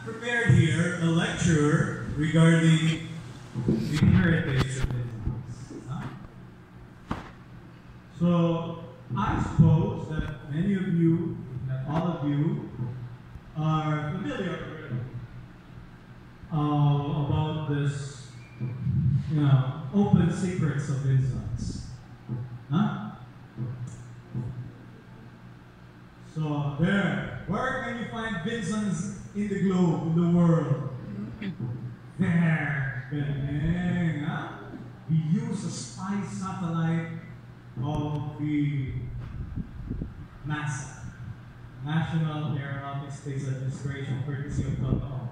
prepared here a lecture regarding the heritage of Islam. So I suppose that many of you, if not all of you, are familiar about this, open secrets of incense. So where can you find Vincents in the globe, in the world? There, galing, huh? We use a spy satellite of the NASA, National Aeronautics Space Administration, courtesy of Totoo.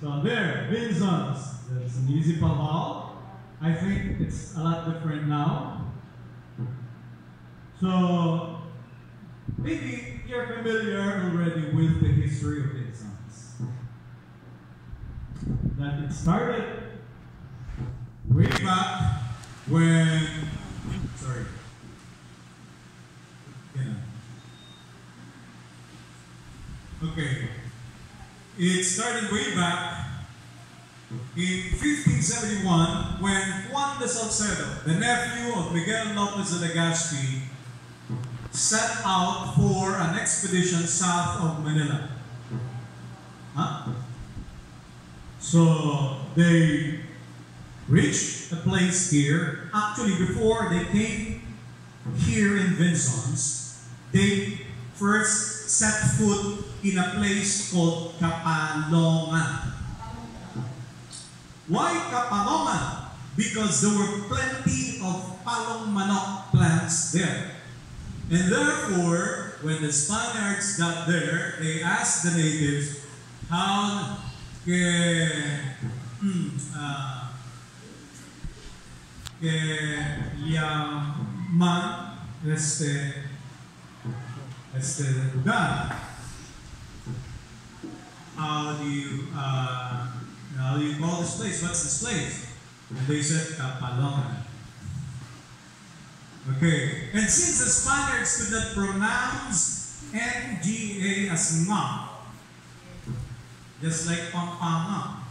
So there, Vincents. That's an municipal hall. I think it's a lot different now. So maybe you're familiar already with the history of Vincents. That it started way back when, Okay. It started way back in 1571 when Juan de Salcedo, the nephew of Miguel Lopez de Legazpi, set out for an expedition south of Manila. So they reached a place here. Actually, before they came here in Vincents, they first set foot in a place called Kapalongan. Why Kapalongan? Because there were plenty of palong manok plants there. And therefore, when the Spaniards got there, they asked the natives, how llaman este lugar? How do you call this place? What's this place? And they said Kapalongan. Okay, and since the Spaniards could not pronounce NGA as nga, just like Pampanga,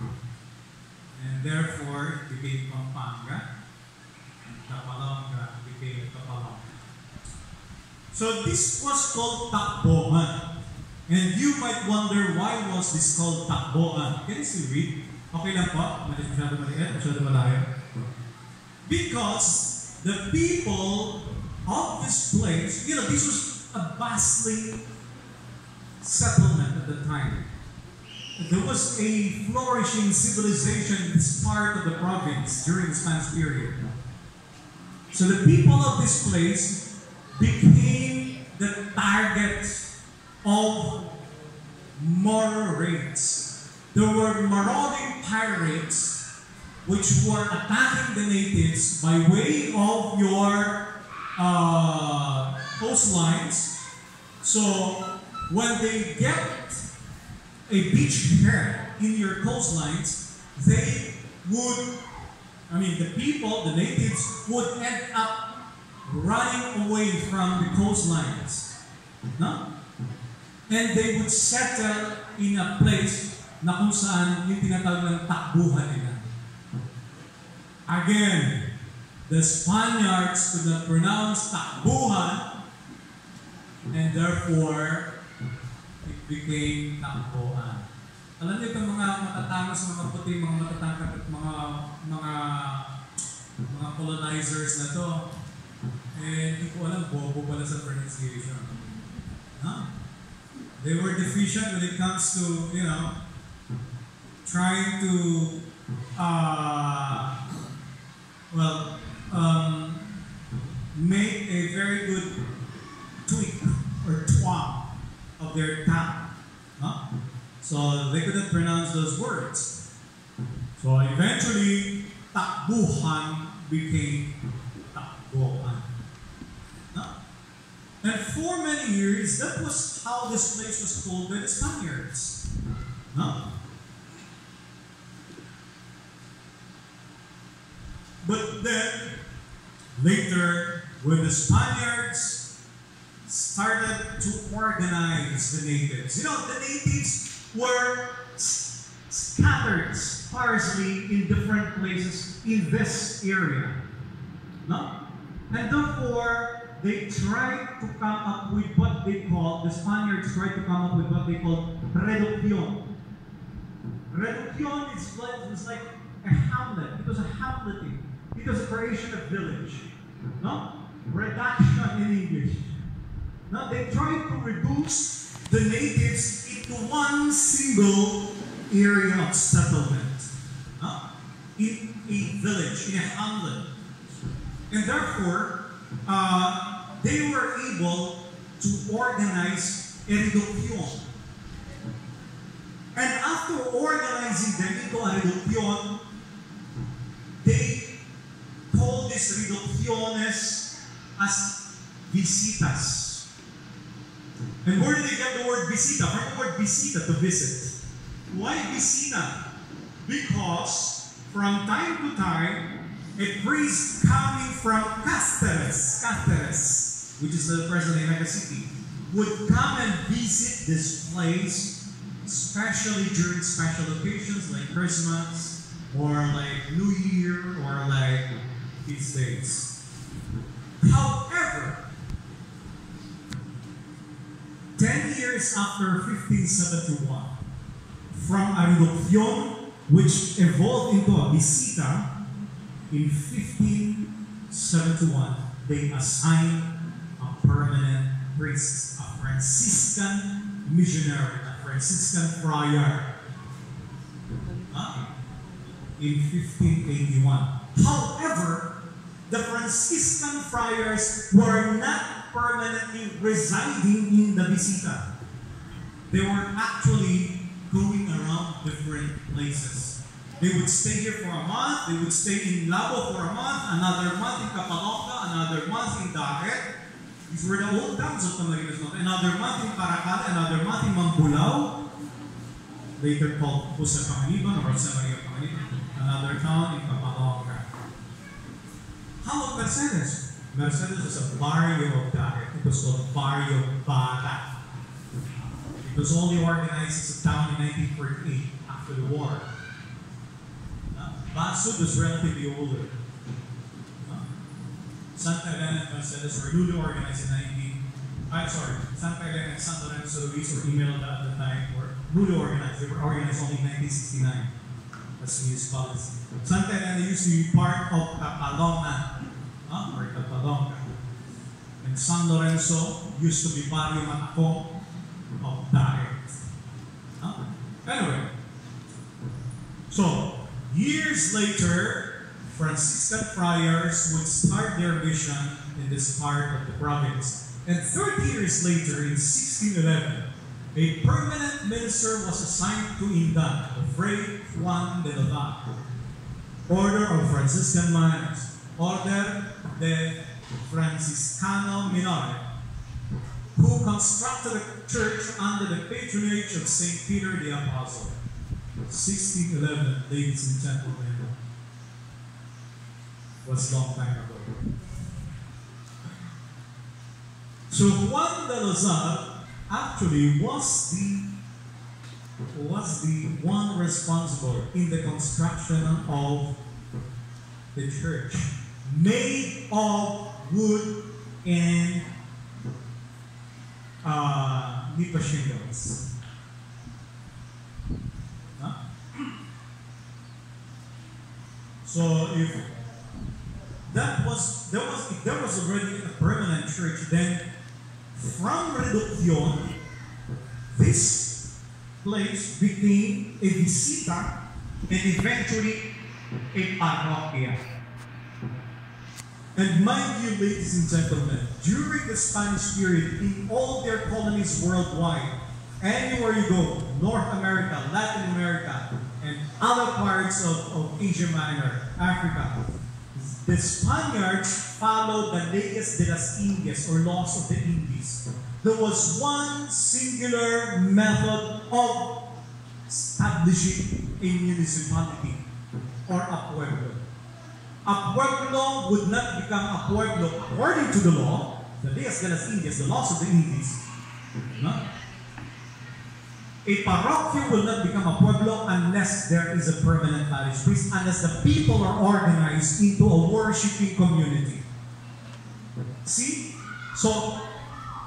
and therefore it became Pampanga, and Kapalonga became Kapalonga. So this was called Takboan. And you might wonder, why was this called Takboan? Can you still read? Okay lang po? Masyado maliit, masyado malayo. Because the people of this place, this was a bustling settlement at the time. There was a flourishing civilization in this part of the province during the Spanish period. So the people of this place became the target of Moravians. There were marauding pirates which were attacking the natives by way of your coastlines. So when they get a beachhead in your coastlines, they would, the people, the natives, would end up running away from the coastlines. No? And they would settle in a place na kung saan yung tinatawag ng takbuhan nila. Again, the Spaniards could not pronounce takbuhan, and therefore, it became takbuhan. Alam niyo itong mga matatangas, mga puti, mga matatangkat at mga colonizers na to, hindi ko alam, bobo pala sa pronunciation. They were deficient when it comes to, trying to, make a very good tweak or twang of their tongue. So they couldn't pronounce those words. So eventually, takbuhan became takboan. And for many years, that was how this place was called by the Spaniards. But then, later, when the Spaniards started to organize the natives, the natives were scattered sparsely in different places in this area. No? And therefore, they tried to come up with what they call, the Spaniards tried to come up with what they call reducción. Reducción was like a hamlet. It was a hamleting. It was a creation of village. No? Reduction in English. Now, they tried to reduce the natives into one single area of settlement. In a village, in a hamlet. And therefore, they were able to organize a reducción. And after organizing them into a reducción, they called these reducciones as visitas. And where did they get the word visita? From the word visita, to visit. Why visita? Because from time to time, a priest coming from Cáceres, which is the present Naga City, would come and visit this place, especially during special occasions like Christmas, or like New Year, or like feast days. However, 10 years after 1571, from a reducción which evolved into a visita, in 1571, they assigned a permanent priest, a Franciscan missionary, a Franciscan friar, in 1581. However, the Franciscan friars were not permanently residing in the visita. They were actually going around different places. They would stay here for a month, they would stay in Labo for a month, another month in Kapalonga, another month in Dagat. These were the old towns of Camarines Norte. Another month in Paracal, another month in Mambulau, later called Pusa Pangiliban or Jose Maria Pangiliban. Another town in Kapalonga. How about Mercedes? Mercedes was a barrio of Dagat. It was called Barrio Bata. It was only organized as a town in 1948 after the war. Basud was relatively older. Santa Elena and Mercedes were newly organized in Santa Elena and San Lorenzo Luis were emailed at the time, were newly organized. They were organized only in 1969 as municipalities. Santa Elena used to be part of Capalonga, or Capalonga. And San Lorenzo used to be Barrio Matacong of Dagat. Anyway, so years later, Franciscan friars would start their mission in this part of the province. And 30 years later, in 1611, a permanent minister was assigned to Indan, the Fray Juan de Lovato, Order of Franciscan Minors, Order de Franciscano Minore, who constructed a church under the patronage of St. Peter the Apostle. 1611, ladies and gentlemen, was a long time ago. So Juan de Lozada actually was the one responsible in the construction of the church, made of wood and nipa shingles. So if there was already a permanent church, then from Reducción, this place became a visita and eventually a parroquia. And mind you, ladies and gentlemen, during the Spanish period, in all their colonies worldwide, anywhere you go, North America, Latin America, and other parts of Asia Minor, Africa, the Spaniards followed the Leyes de las Indias, or laws of the Indies. There was one singular method of establishing a municipality or a pueblo. A pueblo would not become a pueblo according to the law, the Leyes de las Indias, the laws of the Indies. No? A parroquia will not become a pueblo unless there is a permanent parish priest, unless the people are organized into a worshiping community. See? So,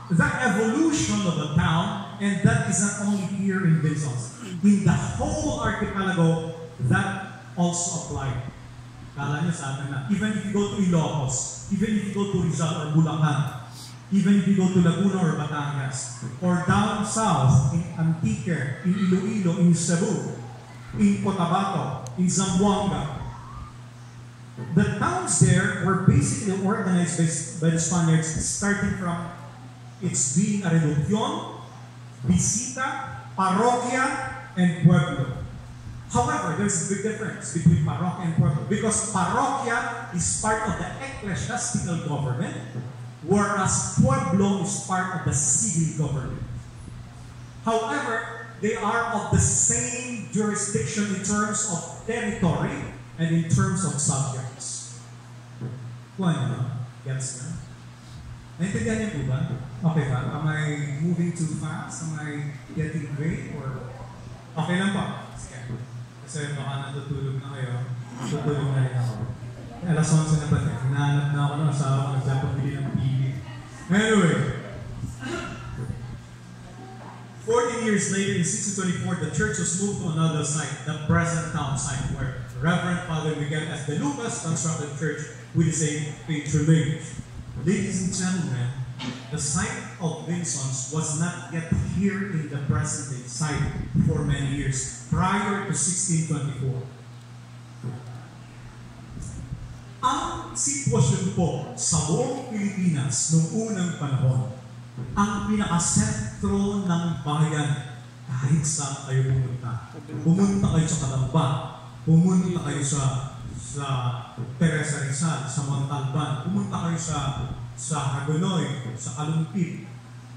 the evolution of a town, and that is not only here in Vinzons. In the whole archipelago, that also applied. Kala niyo sa atin na, even if you go to Ilocos, even if you go to Rizal or Bulacan, even if you go to Laguna or Batangas, or down south in Antique, in Iloilo, in Cebu, in Cotabato, in Zamboanga, the towns there were basically organized by the Spaniards, starting from its being a reducción, visita, parroquia, and pueblo. However, there's a big difference between parroquia and pueblo, because parroquia is part of the ecclesiastical government, whereas pueblo is part of the civil government. However, they are of the same jurisdiction in terms of territory and in terms of subjects. Kuha niyo ba? Gets niyo? Naintindihan niyo po ba? Okay ba? Am I moving too fast? Am I getting great? Or okay lang ba? Sige. Kasi baka natutulog na kayo. Natutulog na rin ako. Alas 11 na ba? Hinahanap na ako ng asawa ko. Nagpapabili ng TV. Anyway. 14 years later, in 1624, the church was moved to another site, the present town site, where Reverend Father Miguel S. De Lucas constructed the church with the same patronage. Ladies and gentlemen, the site of Vinzons was not yet here in the present-day site for many years, prior to 1624. Ang sitwasyon po sa buong Pilipinas noong unang panahon, ang pinakasentro ng bayan, kahit saan kayo pumunta. Pumunta kayo sa Kalamba, pumunta kayo sa Teresa Rizal, sa Montalban, pumunta kayo sa Hagonoy, sa Kalumpit.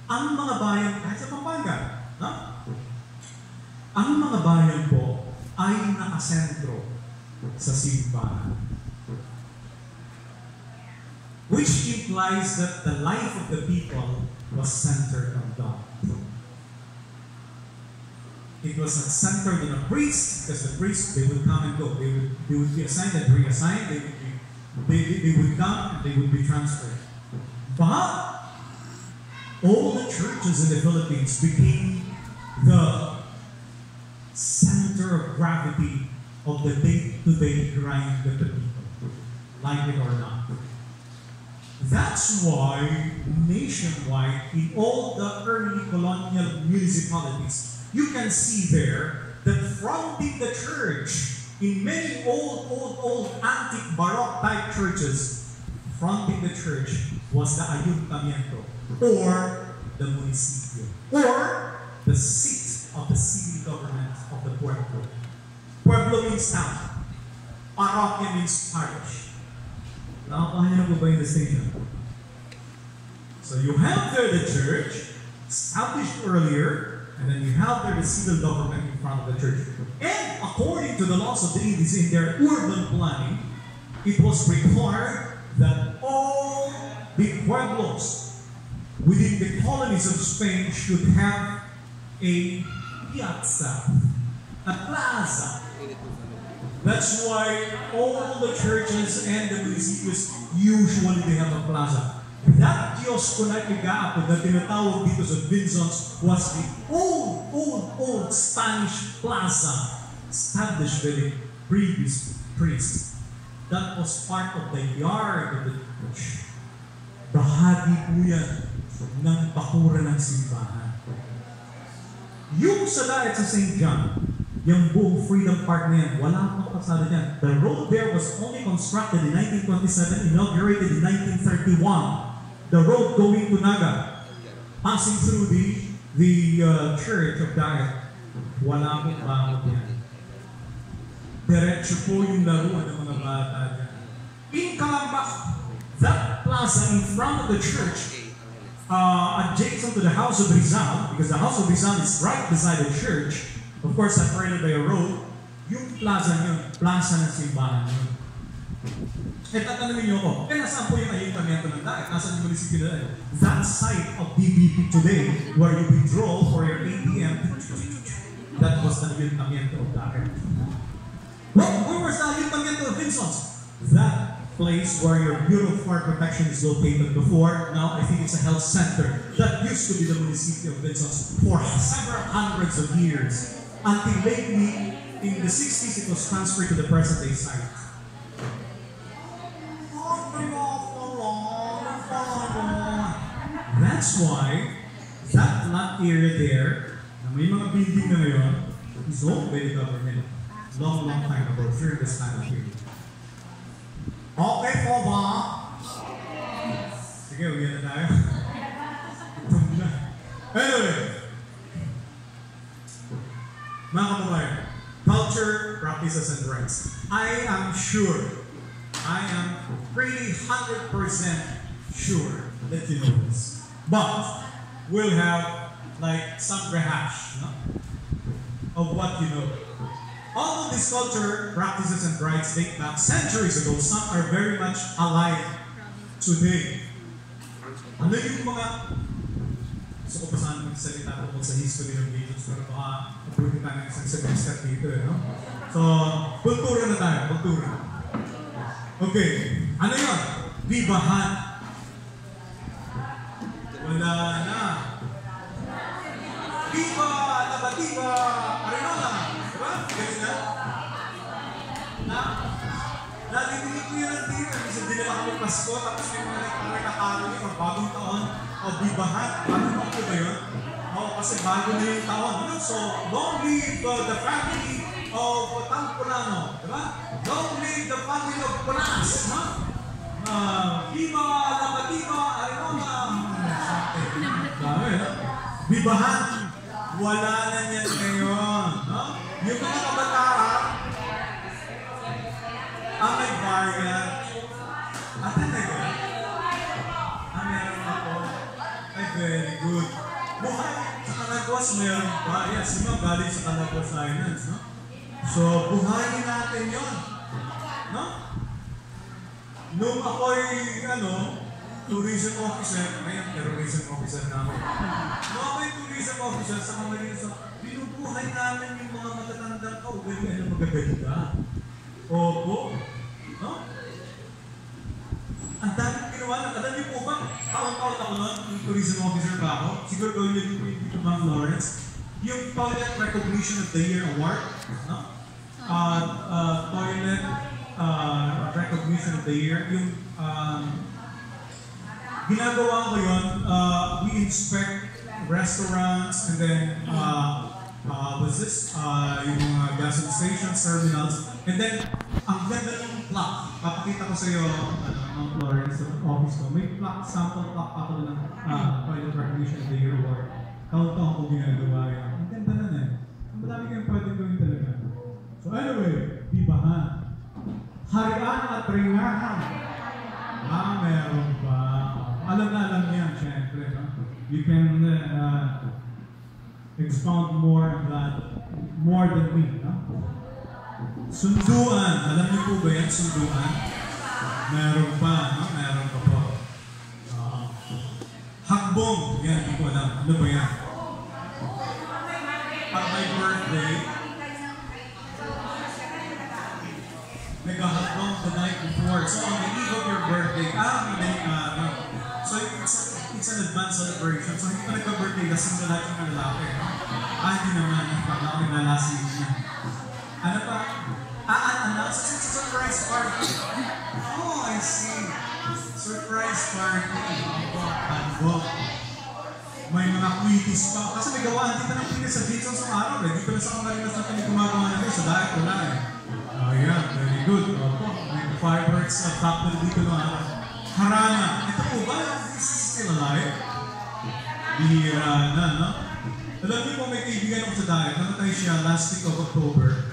Ang mga bayan, kahit sa Pampanga, ang mga bayan po ay nakasentro sa simbahan. Which implies that the life of the people was centered on God. It was not centered on a priest, because the priests, they would come and go. They would be assigned and reassigned. They would come and they would be transferred. But all the churches in the Philippines became the center of gravity of the day-to-day grind of the people, like it or not. That's why nationwide, in all the early colonial municipalities, you can see there that fronting the church, in many old antique Baroque type churches, fronting the church was the ayuntamiento, or the municipio, or the seat of the civil government of the pueblo. Pueblo means town. Parroquia means parish. Nakapahan niyo na po ba yung distinction? So you have there the church, established earlier, and then you have there the civil government in front of the church. And according to the laws of the Indies in their urban planning, it was required that all the pueblos within the colonies of Spain should have a piazza, a plaza. That's why all the churches and the municipios usually they have a plaza. That kiosco na igaapo na tinatawag dito sa Vinzons was the old Spanish plaza established by the previous priest. That was part of the yard of the church. Bahagi po yan ng bakura ng simbahan. Yung sa diet sa St. John, yung buong Freedom Park na yan, wala pang pasada dyan. The road there was only constructed in 1927, inaugurated in 1931. The road going to Naga, passing through the church of Diet, wala pang bakot yan. Diretso po yung laruan ng mga bata dyan. In Calamba, that plaza in front of the church, adjacent to the House of Rizal, because the House of Rizal is right beside the church, of course, separated by a road, yung plaza nyo, plaza ng simbahan nyo. Eh, tatanungin nyo ako, nasaan po yung ayuntamiento ng Diet? Nasaan yung munisipyo na that site of DBP today, where you withdraw for your ATM, That was the Ayuntamiento of Dagat. Where was the Ayuntamiento of Vinsons? That place where your Bureau of Fire Protection is located before. Now I think it's a health center. That used to be the municipality of Vinsons for several hundreds of years. Until lately, in the 60s, it was transferred to the present-day site. That's why that lot area there, na may mga building na ngayon, is owned by the government. Long time ago, during this time of period. Okay po ba? Sige, uwi na tayo. Anyway, mga kababayan, culture, practices, and rights. I am pretty 100% sure that you know this. But we'll have like some rehash, no? Of what you know. Although this culture, practices, and rights date back centuries ago, some are very much alive today. Ano yung mga gusto ko pa saan magsalita tungkol sa history ng religions, pero baka mabuti tayo ng isang semester dito, no? So, kultura na tayo, kultura. Okay, ano yun? Bibahan. Wala na. Viva! Labatiba! Arinola! Diba? Ganyan na? Nalitinig ko yun ang dito. Kasi dinala kami Pasko, tapos may mga nakakaro yun, o bagong taon, o bibahan. Bagong taon ba yun? O, kasi bago na yung taon. So, long live the family of Tangpulano. Diba? Long live the family of Punas. No? Viva! Labatiba! Arinola! Dami, no? Bibahan. Wala na niyan ngayon. No? Yung mga kabataan, may variant. Talaga? Meron ako. Ay, very good. Buhay sa Kanagwas, meron pa. Yes, yung mga galing sa Kanagwas Islands, no? So, buhayin natin yun. No? Nung ako'y, tourism officer, ngayon terrorism officer na ako. Nung ako'y tourism officer sa Camarines, binubuhay namin yung mga matatandang kaugalian na magaganda. Opo. No? Ang daming ginawa na. Alam niyo po ba, taon-taon ako nun, yung tourism officer pa ako, siguro gawin niyo dito Ma'am Lawrence, yung Toilet Recognition of the Year Award, no? Toilet Recognition of the Year, yung ginagawa ko yun, we inspect restaurants and then yung mga gasoline stations, terminals, and then ang ganda ng plaque. Papakita ko sa iyo, Mount Lawrence, sa office ko. May plaque, sample plaque ako ng Toilet Recognition of the Year Award. Taon-taon ko ginagawa yan. Ang ganda na yan. Ang madami kayong pwede gawin talaga. So anyway, bibahan. Harian at ringahan. Meron pa. Alam niyan, syempre. No? You can expound more on that, more than me. No? Sunduan. Alam niyo po ba yan, sunduan? Meron pa, no? Meron pa po. Hakbong. Yan, hindi ko alam. Ano ba yan? Pag my birthday, nag-hakbong the night before. So on the eve of your birthday, so it's an advanced celebration. So hindi pa nagka-birthday, lasing na lahat yung lalaki. Hindi naman, ako nalasing niya. Ano pa? Announce it's a surprise party. Oh, I see. Surprise party. Ano? May mga quizzes pa. Kasi may gawaan dito ng quiz sa Dixon sa araw. Dito na sa Camarines na kami gumagawa natin. Sa dahil wala eh. Yeah, very good. May fireworks at factor dito na Harana. Ito po ba? Is this still alive? Bihira na, no? Alam niyo po, may kaibigan ako sa dahil. Namatay siya last week of October.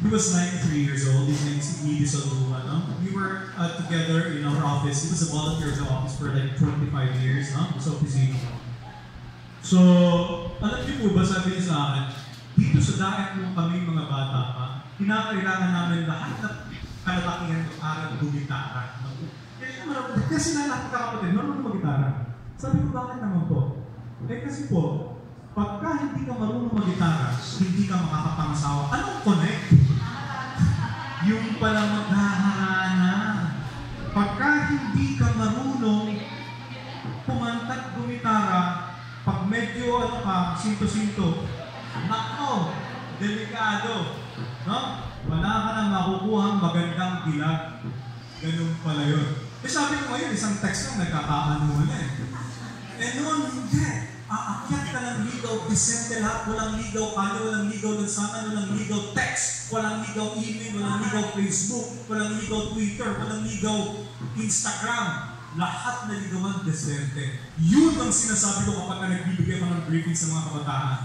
He was 93 years old. His name is Edie Salua. No? We were together in our office. He was a volunteer in the office for like 25 years. No? So, so, alam niyo po ba, sabi niya sa akin, dito sa daet mo kami mga bata pa, kinakailangan namin lahat na kalalakihan ng aral gumitara. Kasi nalaki ka kapatid, marunong mag-gitara. Sabi ko, bakit naman po? Kasi po, pagka hindi ka marunong mag-gitara, hindi ka makakapangasawa. Anong connect? Yung pala maghaharana. Pagka hindi ka marunong kumanta at gumitara, pag medyo sinto-sinto, nako, delikado. No? Wala ka nang makukuha ang magandang dilag. Ganun pala yun. Sabi ko ngayon, isang text lang nagkakaanuhan na eh. Noon, hindi. Aakyat ka ng ligaw, disente lahat, walang ligaw, walang ligaw lansangan, walang ligaw text, walang ligaw email, walang ligaw Facebook, walang ligaw Twitter, walang ligaw Instagram. Lahat na ligawan, disente. Yun ang sinasabi ko kapag nagbibigay ka ng briefing sa mga kabataan.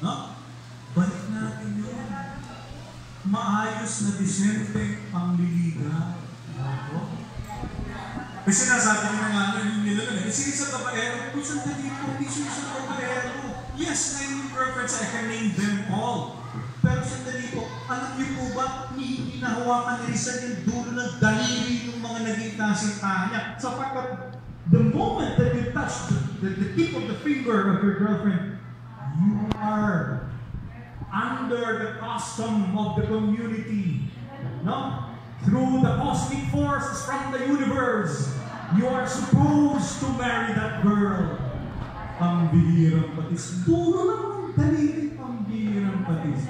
No? Balik natin yun. Maayos na disente ang liligaw. Kasi sinasabi nila sige sa babaero, minsan dito, minsan sa babaero. Yes, name girlfriends, I can name them all. Pero sandali po, alam niyo po ba, hindi nahawakan ni Rizal yung dulo ng daliri ng mga naging kasintahan niya. Sapagkat the moment that you touch the tip of the finger of your girlfriend, you are under the custom of the community. No? Through the cosmic forces from the universe, you are supposed to marry that girl. Pambihirang patis. Dulo lang ng daliri, pambihirang patis.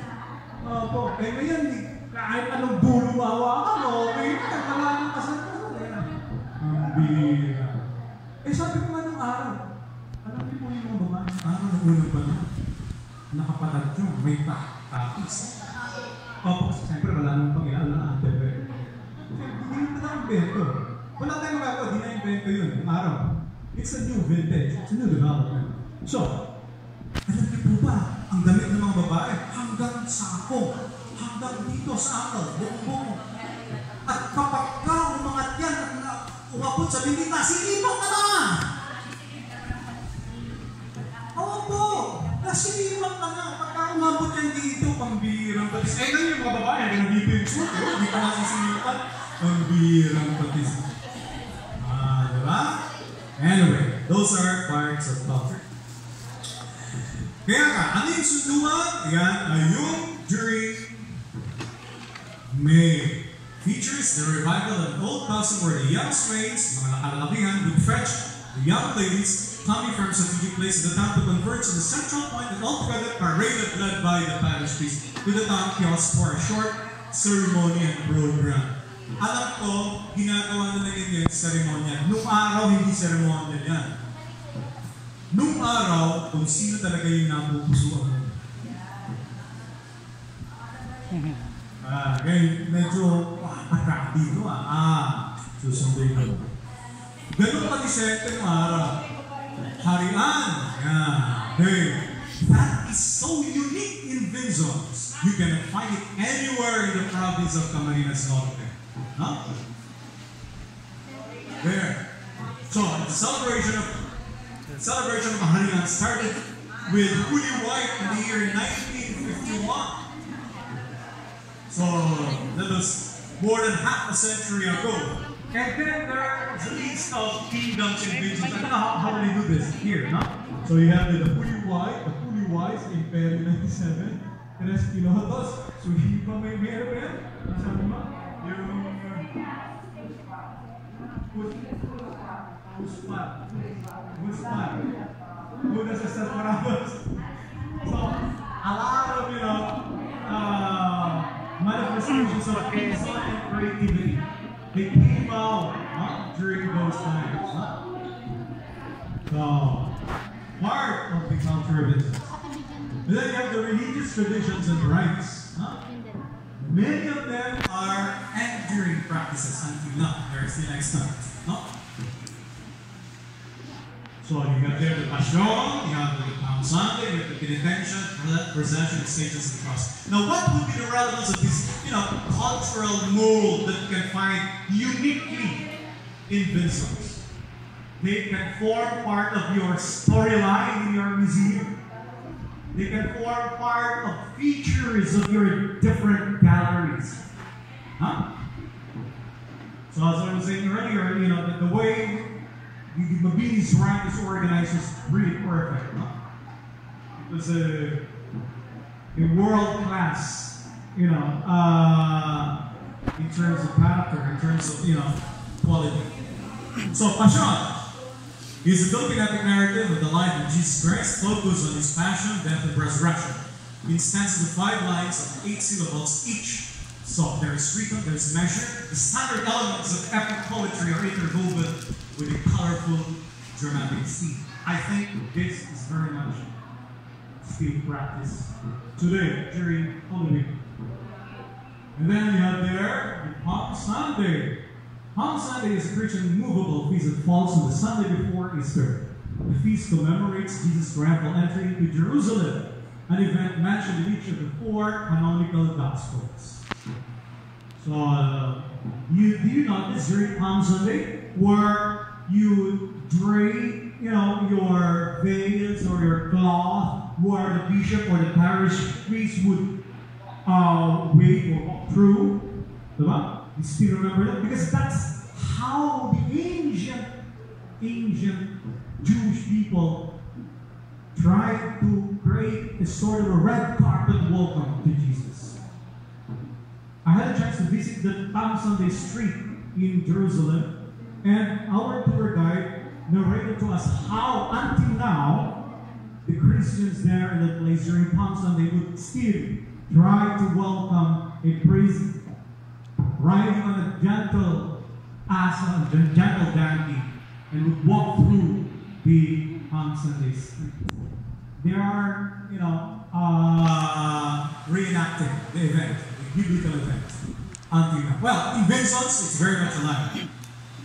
Opo, ngayon, kahit anong dulo mahawakan, okay, kakalaan ka sa pambihira. Sabi ko nga ng araw, alam niyo po yung mga babae, araw ng unang ba na? Nakapatag yun, may tapis. Opo, siyempre wala nang pangilan na ate, hindi na invento. Wala tayong magagawa, di na-invento yun, yung araw. It's a new vintage, it's a new development. So, alam niyo po ba, ang damit ng mga babae, hanggang sako, hanggang dito sa ankle, buong-buong. At kapag ka umangat yan at umabot sa bingita, sinipak ka na! Opo, nasinipak ka na. Pagka umabot yan dito, pambihirang patis. Ngayon yung mga babae, nandito yung suit, hindi ka nasisinipak. Pambihirang patis. Diba? Anyway, those are parts of culture. Kaya ka, ano yung sunduan? Yan ay yung during May. Features the revival of an old custom where the young strains, mga nakalalakihan, would fetch the young ladies coming from strategic places of the town to converge to the central point and altogether paraded led by the parish priest to the town kiosk for a short ceremony and program. Alam ko, ginagawa na lang yung seremonya. Nung araw, hindi seremonya yan. Nung araw, kung sino talaga yung napupusuan mo. Medyo attractive, no? Susunduin ko. Ganun pa-disente nung araw. Harian. Hey, that is so unique in Vinzons. You cannot find it anywhere in the province of Camarines Norte. Huh? There. So, the celebration of Harian started with Huli White in the year 1951. So, that was more than half a century ago. And then there was a list of kingdoms in Vinzons. I don't know how they do this here, no? So you have the Huli White, Imperial 97, Tres Pilotos, Suhipa may meron yan. Sabi mo? Yung Usman. Una sa Satrados. So, a lot of, manifestations of peace and creativity. They came out during those times. So, part of the culture of Vinzons. And then you have the religious traditions and rites. Many of them are enduring practices until now. They're still extant. So you have there the Passion, you have the Palm Sunday, you have the Penitential, Procession, Stations, and Cross. Now, what would be the relevance of this, cultural mold that you can find uniquely in Vinzons? They can form part of your storyline in your museum. They can form part of features of your different galleries. So as I was saying earlier, the way the Mabini's rank is organized is really perfect. was a world-class, in terms of character, in terms of, quality. So, Passion is a Philippine epic narrative of the life of Jesus Christ, focused on his passion, death, and resurrection. It stands with 5 lines of 8 syllables each. So there is rhythm, there is measure. The standard elements of epic poetry are interwoven with a colorful, dramatic theme. I think this is very much still practiced today during Holy Week. And then you have there Palm Sunday. Palm Sunday is a Christian movable feast that falls on the Sunday before Easter. The feast commemorates Jesus' triumphal entry into Jerusalem, an event mentioned in each of the 4 canonical Gospels. So, do you notice during Palm Sunday where you drape, your veils or your cloth, where the bishop or the parish priest would wave or walk through? Diba? You still remember that? Because that's how the ancient Jewish people tried to create a sort of a red carpet welcome to Jesus. I had a chance to visit the Palm Sunday street in Jerusalem, and our tour guide narrated to us how, until now, the Christians there in the place during Palm Sunday would still try to welcome a priest riding on a gentle donkey, and would walk through the Palm Sunday street. They are, reenacting the event, the biblical event, until now. Well, in Vincent's, it's very much alive.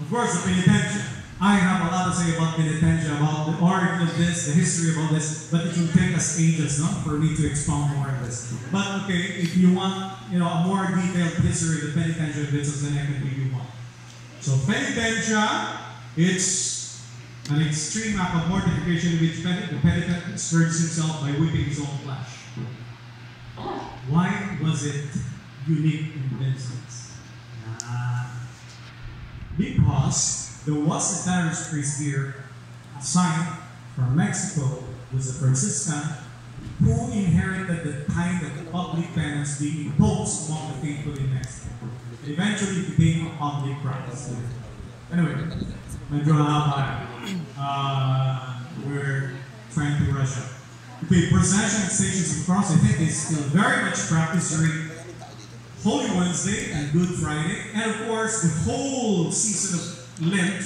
Of course, the penitential. I have a lot to say about penitential, about the origin of this, the history of all this, but it will take us ages, for me to expound more on this. But okay, if you want, a more detailed history of the penitential of Vincent's, then I can give you one. So penitential, it's an extreme act of mortification in which the penitent scourges himself by whipping his own flesh. Why was it unique in Vincent's? Because there was a parish priest here assigned from Mexico, who was a Franciscan, who inherited the kind of public penance being imposed among the faithful in Mexico. It eventually became a public practice. Anyway, medyo haba. We're trying to rush up. Okay, procession and stations of cross, I think they still very much practiced during Holy Wednesday and Good Friday, and of course the whole season of Lent.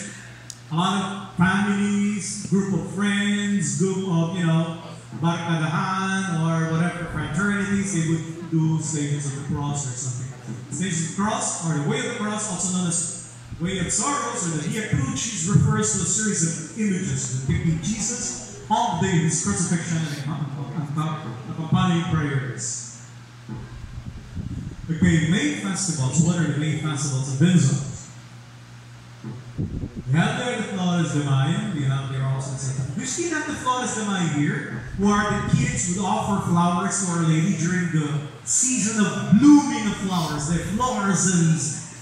A lot of families, group of friends, group of, barkadahan or whatever fraternities, they would do Stations of the Cross or something. Stations of the Cross, or the Way of the Cross, also known as Way of Sorrows, or the Via Crucis, refers to a series of images depicting Jesus on the day of his crucifixion and accompanying prayers. Okay, May festivals. What are the May festivals of Vincent? We have there the Flores de Mayo. We have there also Santa. We still have the Flores de Mayo here, where the kids would offer flowers to Our Lady during the season of blooming of flowers, the fluorescence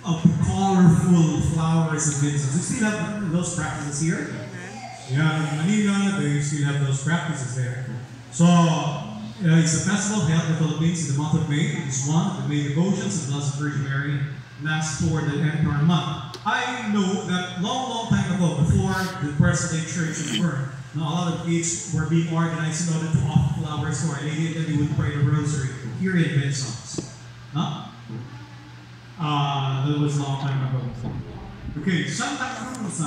of colorful flowers of Vincent. We still have those practices here. Yeah, in Manila, they still have those practices there. So, it's a festival held in the Philippines in the month of May. It is one of the May devotions of Blessed Virgin Mary, lasts for the entire month. I know that long time ago, before the present-day church was burned, a lot of kids were being organized in order to offer flowers to Our Lady, and then they would pray the rosary here in Vincent's. That was a long time ago. Okay, Santa Cruz.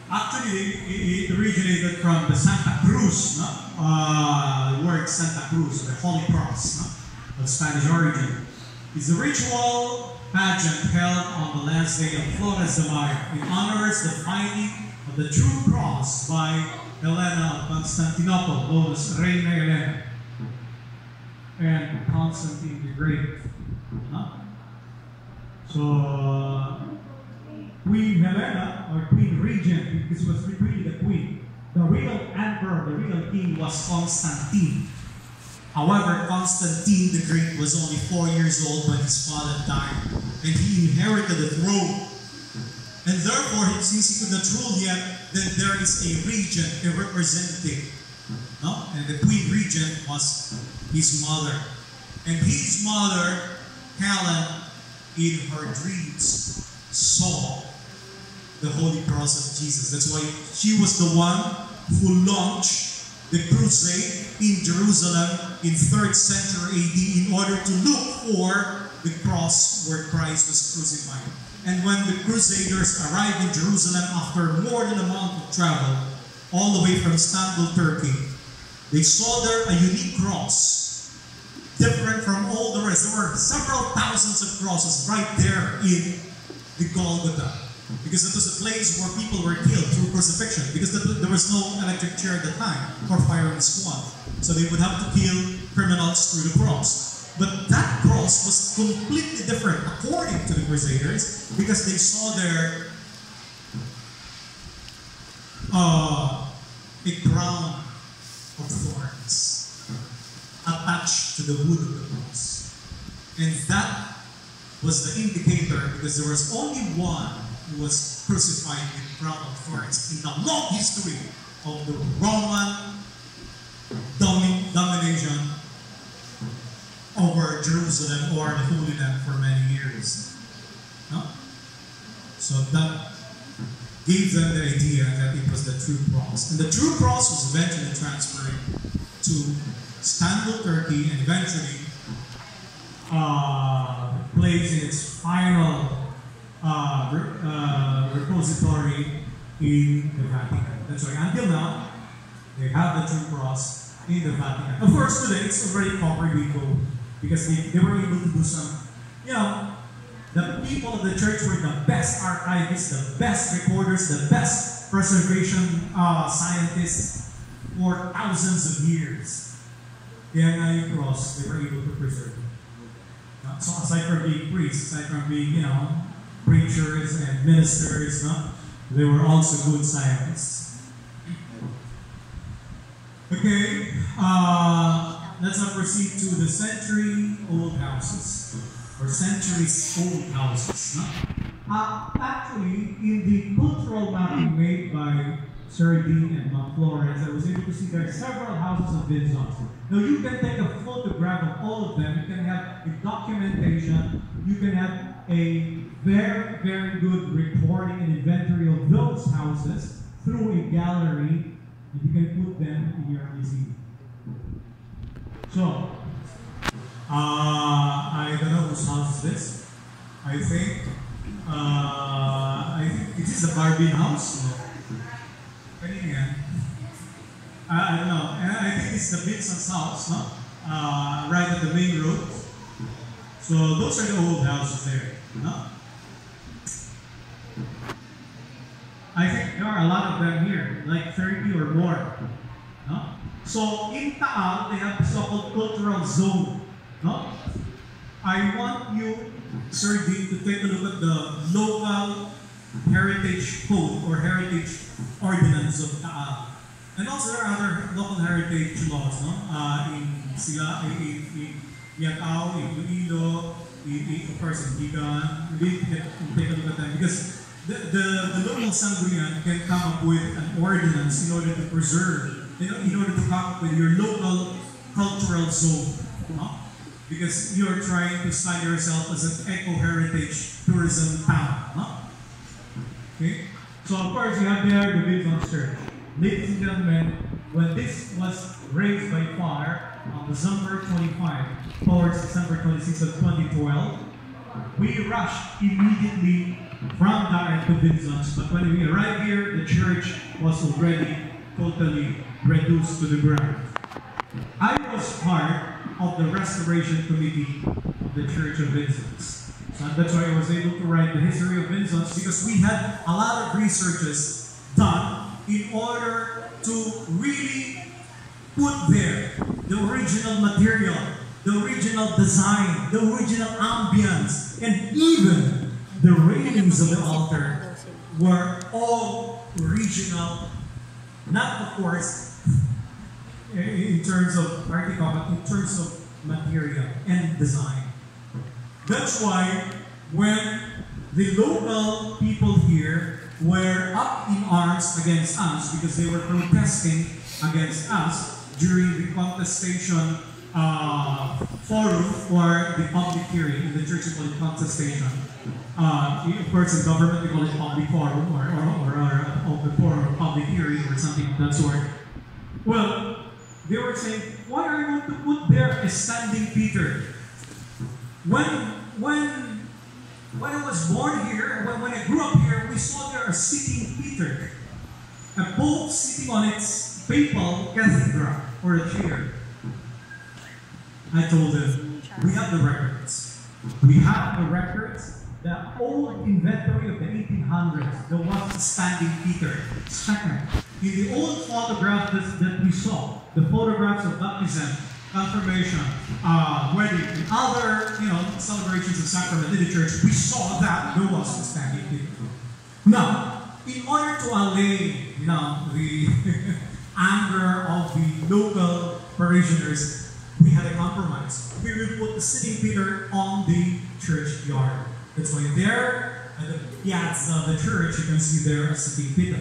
Actually, it originated from the Santa Cruz, the word Santa Cruz, the Holy Cross, of Spanish origin. It's a ritual pageant held on the last day of Flores de Mayo. It honors the finding of the true cross by Helena of Constantinople, known as Reina Helena, and Constantine the Great. So, Queen Helena, or Queen Regent, because it was really the queen. The real emperor, the real king was Constantine. However, Constantine the Great was only 4 years old when his father died, and he inherited the throne. And therefore, since he could not rule yet, then there is a regent, a representative. No? And the queen regent was his mother. And his mother, Helen, in her dreams, saw the Holy Cross of Jesus. That's why she was the one who launched the crusade in Jerusalem in 3rd century AD in order to look for the cross where Christ was crucified. And when the Crusaders arrived in Jerusalem after more than a month of travel, all the way from Istanbul, Turkey, they saw there a unique cross, different from all the rest. There were several thousands of crosses right there in the Golgotha, because it was a place where people were killed through crucifixion, because there was no electric chair at the time or firing squad. So they would have to kill criminals through the cross. But that cross was completely different according to the Crusaders, because they saw there a crown of thorns attached to the wood of the cross. And that was the indicator, because there was only one who was crucified with a crown of thorns in the long history of the Roman domination over Jerusalem or the Holy Land for many years. No? So that gave them the idea that it was the true cross. And the true cross was eventually transferred to Istanbul, Turkey, and eventually placed in its final repository in the Vatican. That's why until now, they have the true cross in the Vatican. Of course, today it's already conquered people, because they were able to do some, the people of the church were the best archivists, the best recorders, the best preservation scientists for thousands of years. Kaya nga yung cross, they were able to preserve it. So aside from being priests, aside from being, preachers and ministers, they were also good scientists. Okay, let's now proceed to the century-old houses, or centuries-old houses. Actually, in the cultural mapping made by Sir Dean and Mount Florence, I was able to see there are several houses of Vinzons. Now, you can take a photograph of all of them. You can have a documentation. You can have a very, very good recording and inventory of those houses through a gallery, and you can put them in your museum. So, I don't know whose house is this. I think it is a Barbie house. I don't know. I think it's the Vincent's house, right at the main road. So those are the old houses there. I think there are a lot of them here, like 30 or more. So in Taal, they have the so-called cultural zone. I want you, Sir Dean, to take a look at the local heritage code or heritage ordinance of Taal. And also there are other local heritage laws, in Yacao, in Iloilo, of course in Gigan. We need to take a look at them, because the local Sangguniang can come up with an ordinance in order to preserve, in order to come up with your local cultural zone. Because you're trying to sign yourself as an eco-heritage tourism town. Okay? So of course you have there the Vinzons Church. Ladies and gentlemen, when this was raised by fire on December 25 towards December 26 of 2012, we rushed immediately from Dar to Vinzons. But when we arrived here, the church was already totally reduced to the ground. I was part of the restoration committee of the Church of Vinzons. So that's why I was able to write the history of Vinzons, because we had a lot of researches done in order to really put there the original material, the original design, the original ambience, and even the railings of the altar were all original, not of course in terms of article, but in terms of material and design. That's why when the local people here were up in arms against us because they were protesting against us during the contestation forum or the public hearing. In the church, we call it contestation. Of course, in government, we call it public forum or open forum or public hearing or something of that sort. Well, they were saying, why are you going to put there a standing Peter? When I was born here, when I grew up here, we saw there a sitting Peter, a pope sitting on its papal cathedral or a chair. I told them, we have the records. We have the records. The old inventory of the 1800s, there was a standing Peter. Second, in the old photographs that we saw, the photographs of baptism, confirmation, wedding, and other celebrations of sacrament in the church, we saw that there was a standing Peter. Now, in order to allay the anger of the local parishioners, we had a compromise. We will put the sitting Peter on the church yard. That's why there, at the piazza of the church, you can see there a sitting Peter.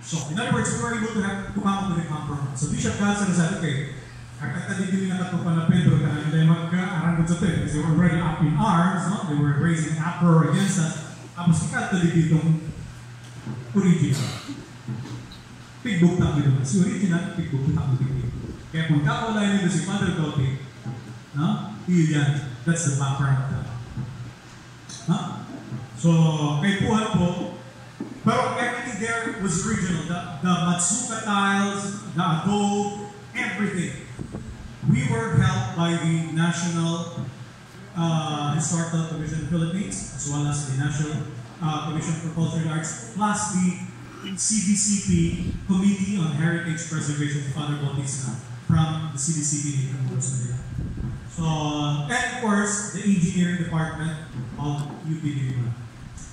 So, in other words, we were able to come up with a compromise. So, Bishop Gadsden said, okay, kakatadidili na katupan na Pedro na hindi mag-arangod sa tayo because they were already up in arms, no? They were raising an uproar against us. Tapos kakatadidili itong original. Pigbuktak nito. Si original, pigbuktak nito. Kaya kung kakulayan nito si Father Topi, no? Iyan. That's the background of that. Huh? So, kay Puhan po, pero everything there was original. The Matsuka tiles, the adobe, everything. We were helped by the National Historical Commission of the Philippines, as well as the National Commission for Cultural Arts, plus the CBCP Committee on Heritage Preservation, Father Bautista, from the CBCP in Manila. So, and of course, the engineering department of UP Diliman.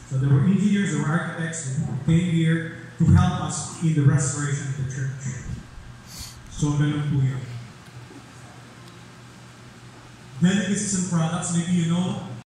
So there were engineers, there were architects who came here to help us in the restoration of the church. So, ganun po yun. Delicacies and products, maybe you know,